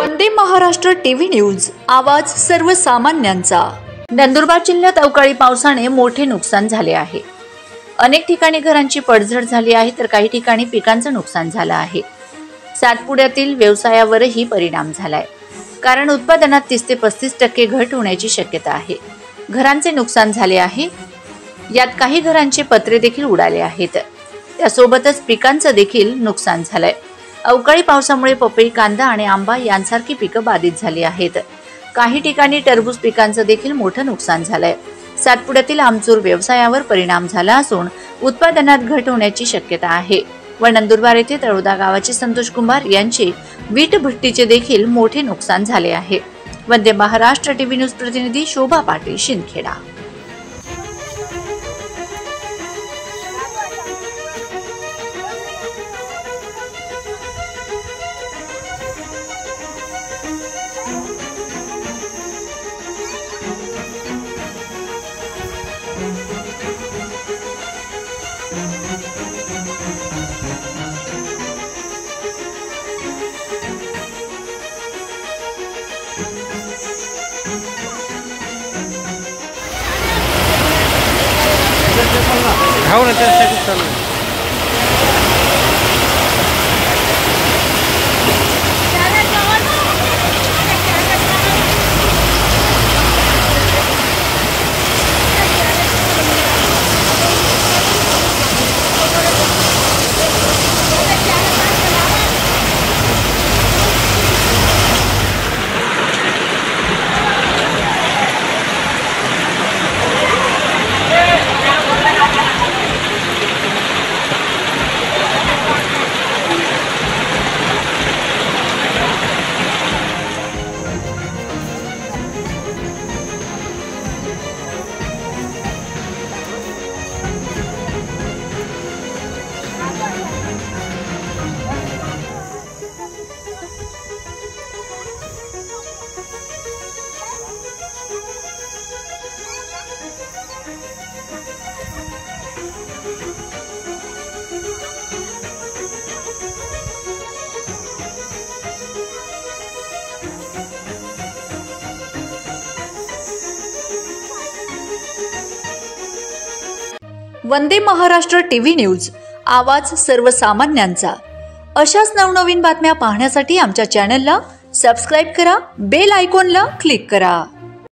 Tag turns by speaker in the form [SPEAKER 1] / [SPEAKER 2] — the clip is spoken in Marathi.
[SPEAKER 1] वंदे महाराष्ट्र टीव्ही न्यूज, आवाज सर्वसामान्यांचा। नंदुरबार जिल्ह्यात अवकाळी पावसाने मोठे नुकसान झाले आहे। अनेक ठिकाणी घरांची पडझड झाली आहे, तर काही ठिकाणी पिकांचं नुकसान झालं आहे। सातपुड्यातील व्यवसायावरही परिणाम झालाय, कारण उत्पादनात 30 ते 35% घट होण्याची शक्यता आहे। घरांचे नुकसान झाले आहे, यात काही घरांचे पत्रे देखील उडाले आहेत। त्यासोबतच पिकांचं देखील नुकसान झालंय। अवकाळी पावसामुळे पपई, कांदा आणि आंबा यांसारखी पिकं बाधित झाली आहेत। काही ठिकाणी टरबूज पिकांचं देखील मोठं नुकसान झालंय। सातपुड्यातील आमचूर व्यवसायावर परिणाम झाला असून उत्पादनात घट होण्याची शक्यता आहे। व नंदुरबार येथे तळोदा गावाचे संतोष कुंभार यांचे वीट भट्टीचे देखील मोठे नुकसान झाले आहे। वंदे महाराष्ट्र टीव्ही न्यूज प्रतिनिधी शोभा पाटील, शिंदखेडा।
[SPEAKER 2] घाव ना त्यासाठी चालू आहे।
[SPEAKER 1] वंदे महाराष्ट्र टीव्ही न्यूज, आवाज सर्वसामान्यांचा। अशाच नवनवीन बातम्या पाहण्यासाठी आमच्या चॅनलला सबस्क्राइब करा, बेल आयकॉनला क्लिक करा।